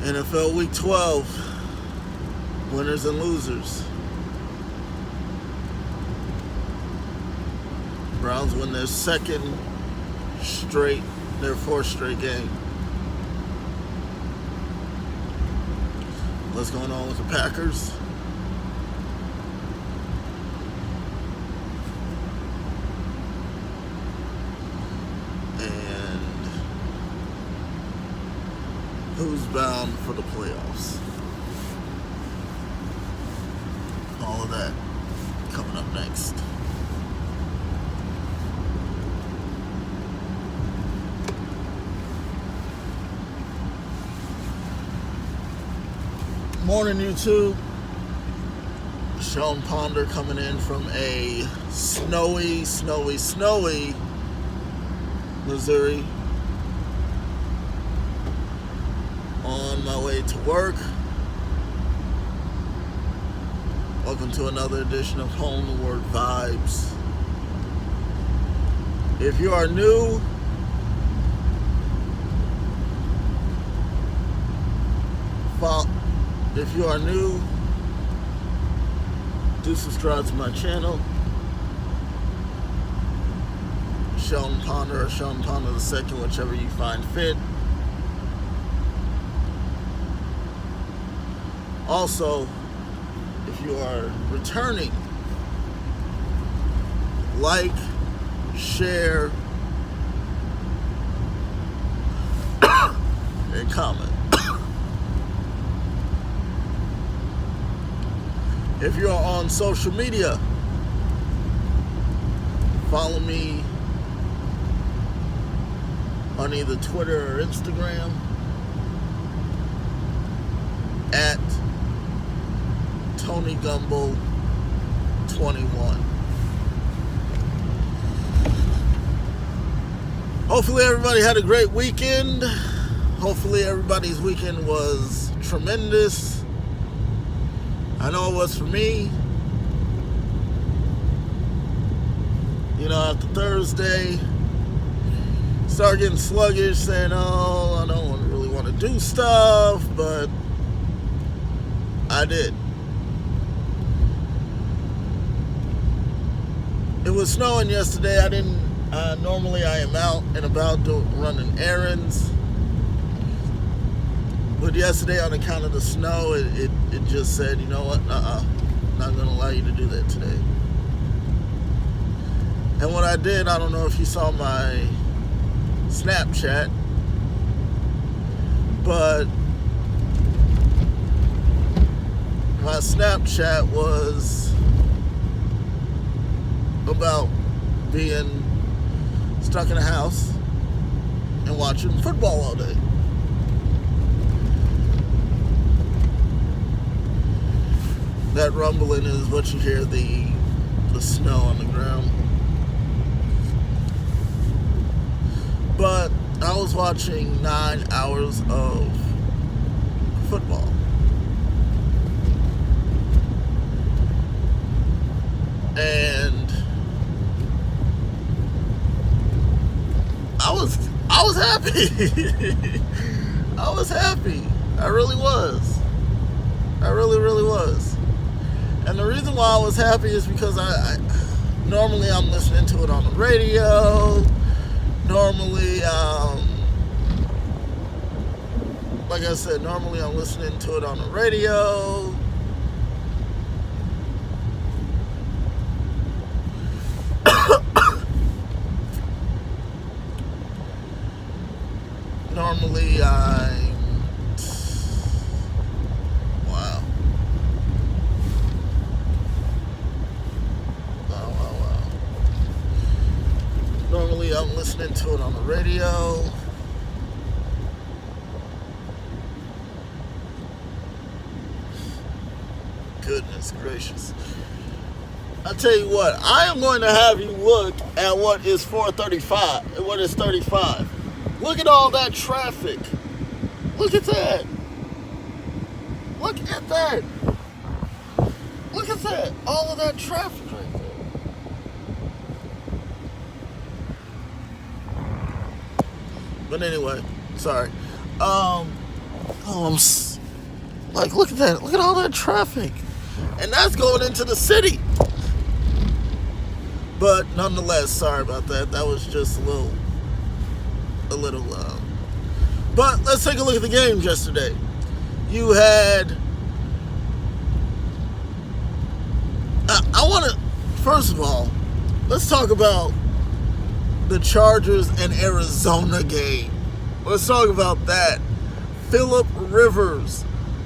NFL Week 12, winners and losers. Browns win their fourth straight game. What's going on with the Packers? And who's bound for the playoffs? All of that coming up next. Morning, YouTube. Sean Ponder coming in from a snowy Missouri. On my way to work. Welcome to another edition of Home the Word Vibes. If you are new, do subscribe to my channel. Sean Ponder or Sean Ponder II, whichever you find fit. Also, if you are returning, like, share, and comment. If you're on social media, follow me on either Twitter or Instagram at Tony Gumble 21. Hopefully everybody had a great weekend. Hopefully everybody's weekend was tremendous. I know it was for me. You know, after Thursday, started getting sluggish, saying, oh, I don't really want to do stuff, but I did. It was snowing yesterday. Normally I am out and about running errands. But yesterday, on account of the snow, it just said, you know what, I'm not going to allow you to do that today. And what I did, I don't know if you saw my Snapchat, but my Snapchat was about being stuck in a house and watching football all day. That rumbling is what you hear, the snow on the ground. But I was watching 9 hours of football. And I was happy. I was happy. I really was. I really was. And the reason why I was happy is because I normally I'm listening to it on the radio. Normally, like I said, normally I'm listening to it on the radio. Normally I'm listening to it on the radio. Goodness gracious. I tell you what, I am going to have you look at what is 435 and what is 35. Look at all that traffic. Look at that. Look at that. Look at that. All of that traffic right there. But anyway, sorry. Like, look at that. Look at all that traffic. And that's going into the city. But nonetheless, sorry about that. That was just a little. But let's take a look at the games yesterday. You had. I want to. First of all, let's talk about the Chargers and Arizona game. Let's talk about that. Phillip Rivers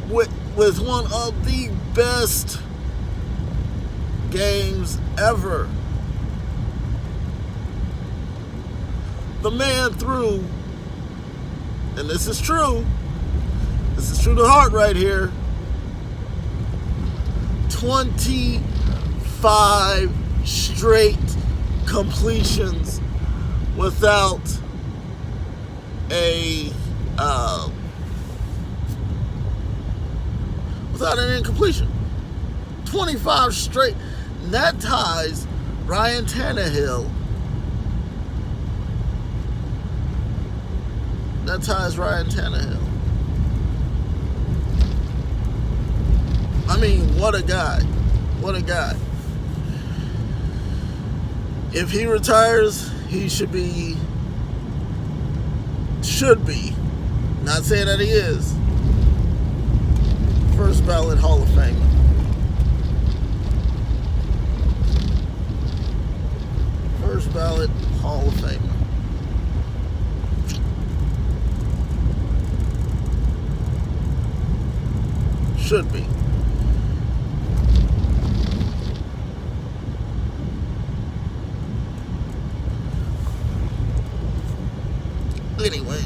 with one of the best games ever. The man threw, and this is true to heart right here, 25 straight completions without an incompletion. 25 straight. And that ties Ryan Tannehill. I mean, what a guy. If he retires, he should be, not saying that he is, first ballot Hall of Famer. First ballot Hall of Famer. Should be. Anyway.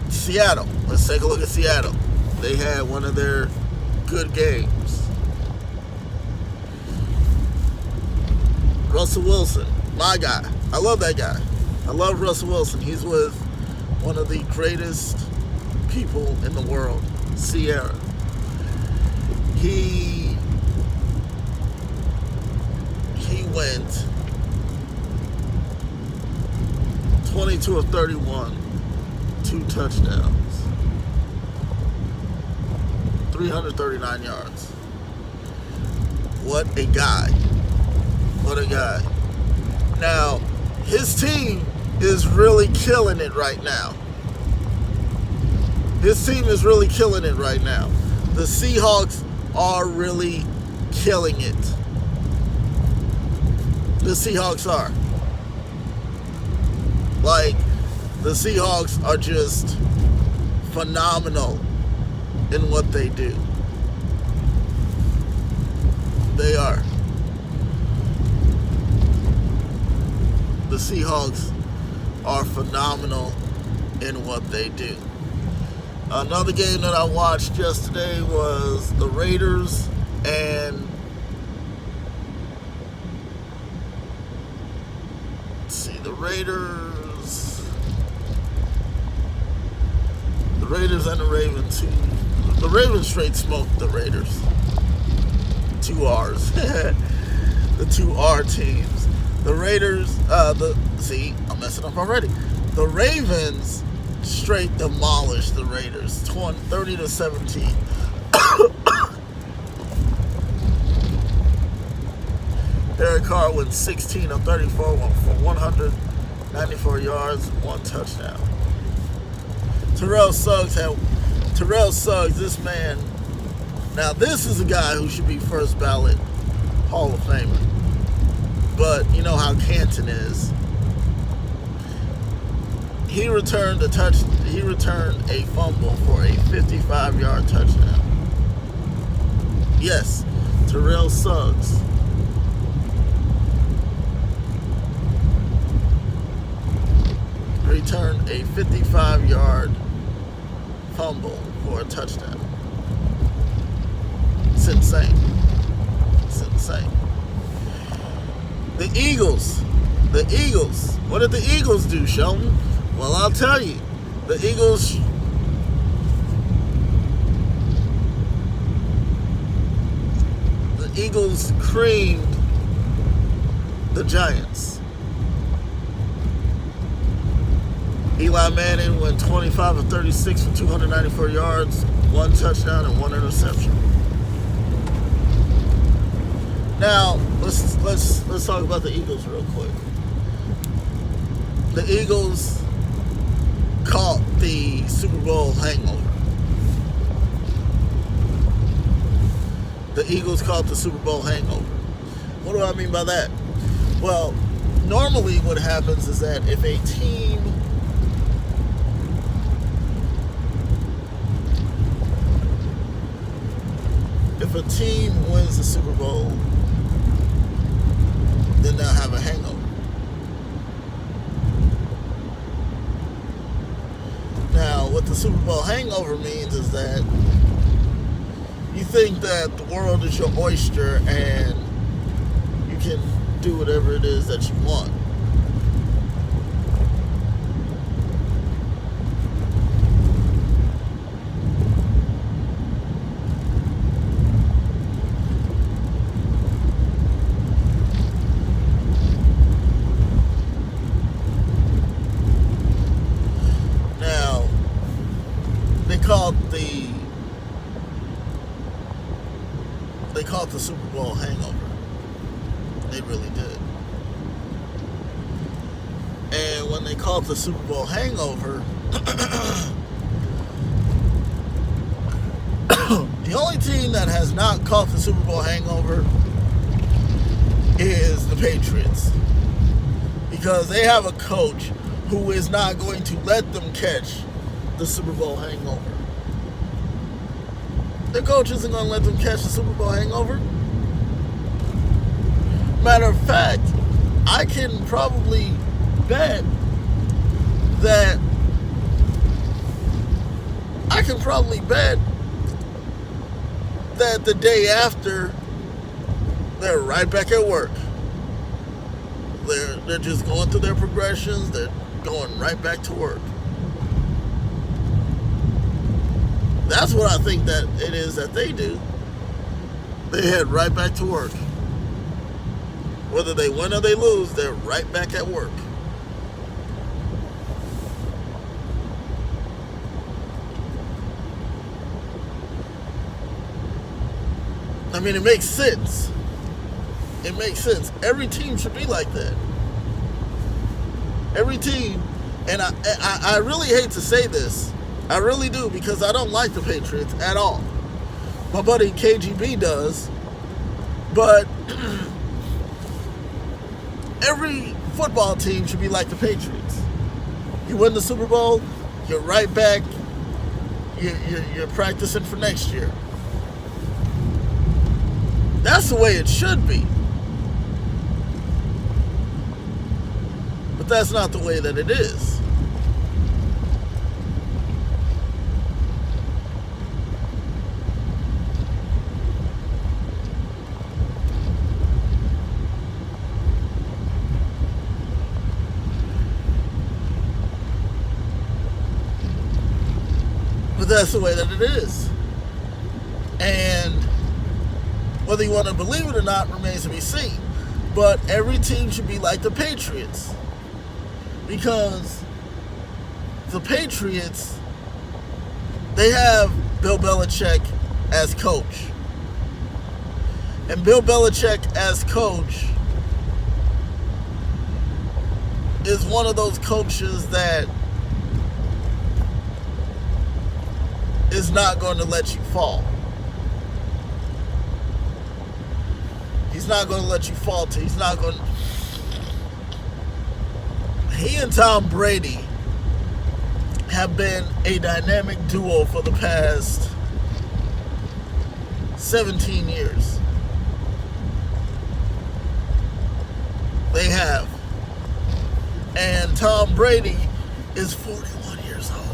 Seattle. Let's take a look at Seattle. They had one of their good games. Russell Wilson, my guy. I love that guy. I love Russell Wilson. He's with one of the greatest people in the world, Sierra. He went 22 of 31, 2 touchdowns, 339 yards. What a guy. Now, his team is really killing it right now. The Seahawks are really killing it. The Seahawks are. Like, the Seahawks are just phenomenal in what they do. They are. The Seahawks are phenomenal in what they do. Another game that I watched yesterday was the Raiders and the Raiders and the Ravens. The Ravens straight smoked the Raiders. 2 R's. The 2 R teams. The Raiders, I'm messing up already. The Ravens straight demolished the Raiders, 30-17. Derek Carr went 16 of 34 for 194 yards, 1 touchdown. Terrell Suggs, this man. Now, this is a guy who should be first ballot Hall of Famer. But you know how Canton is. He returned a fumble for a 55-yard touchdown. Yes, Terrell Suggs. Returned a 55-yard fumble for a touchdown. It's insane. The Eagles. What did the Eagles do, Sheldon? Well, I'll tell you. The Eagles Eagles creamed the Giants. Eli Manning went 25 of 36 for 294 yards, 1 touchdown, and 1 interception. Now, let's talk about the Eagles real quick. The Eagles caught the Super Bowl hangover. The Eagles caught the Super Bowl hangover. What do I mean by that? Well, normally what happens is that if a team wins the Super Bowl, then they'll have a hangover. Now, what the Super Bowl hangover means is that you think that the world is your oyster and you can do whatever it is that you want. Now, they called the Super Bowl hangover. They really did. And when they called the Super Bowl hangover, the only team that has not caught the Super Bowl hangover is the Patriots. Because they have a coach who is not going to let them catch the Super Bowl hangover. Their coach isn't going to let them catch the Super Bowl hangover. Matter of fact, I can probably bet that the day after they're right back at work. They're just going through their progressions. They're going right back to work. That's what I think that it is that they do. They head right back to work. Whether they win or they lose, they're right back at work. I mean, it makes sense. It makes sense. Every team should be like that. Every team, and I really hate to say this. I really do, because I don't like the Patriots at all. My buddy KGB does. But every football team should be like the Patriots. You win the Super Bowl, you're right back. You're practicing for next year. That's the way it should be. But that's not the way that it is. But that's the way that it is. And whether you want to believe it or not remains to be seen. But every team should be like the Patriots. Because the Patriots, they have Bill Belichick as coach. And Bill Belichick as coach is one of those coaches that is not going to let you fall. He's not going to let you falter. He's not going to... He and Tom Brady have been a dynamic duo for the past 17 years. They have. And Tom Brady is 41 years old.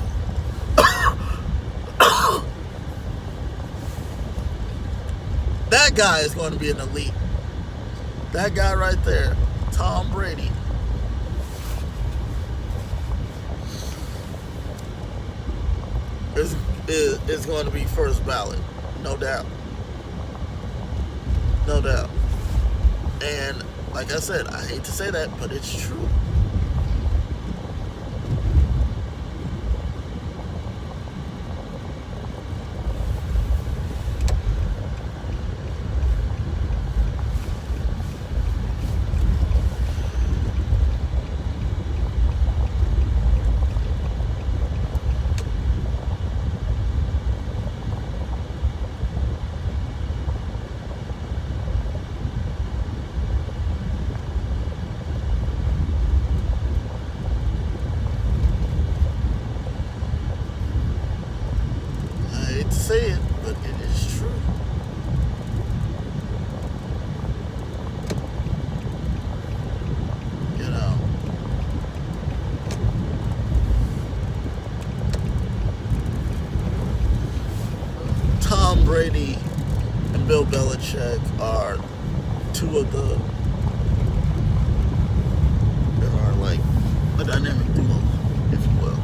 That guy is going to be an elite. That guy right there, Tom Brady. Is going to be first ballot, no doubt. No doubt. And like I said, I hate to say that, but it's true. I hate to say it, but it is true. You know, Tom Brady and Bill Belichick are two of the, they are like a dynamic duo, if you will.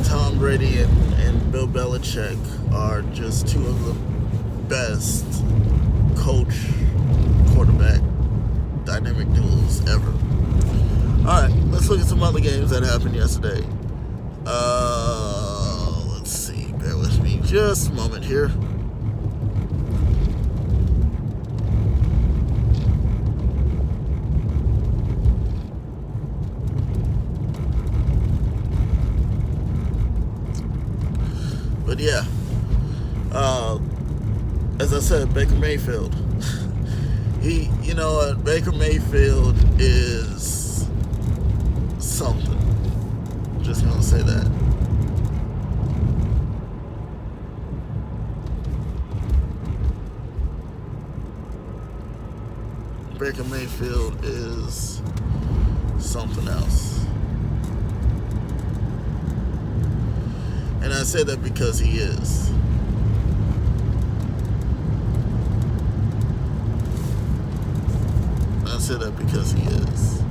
Tom Brady and Bill Belichick are just two of the best coach quarterback dynamic duos ever. Alright, let's look at some other games that happened yesterday. Let's see, bear with me just a moment here. But yeah, as I said, Baker Mayfield. You know what? Baker Mayfield is something. Just gonna say that. Baker Mayfield is something else. And I say that because he is. I say that because he is.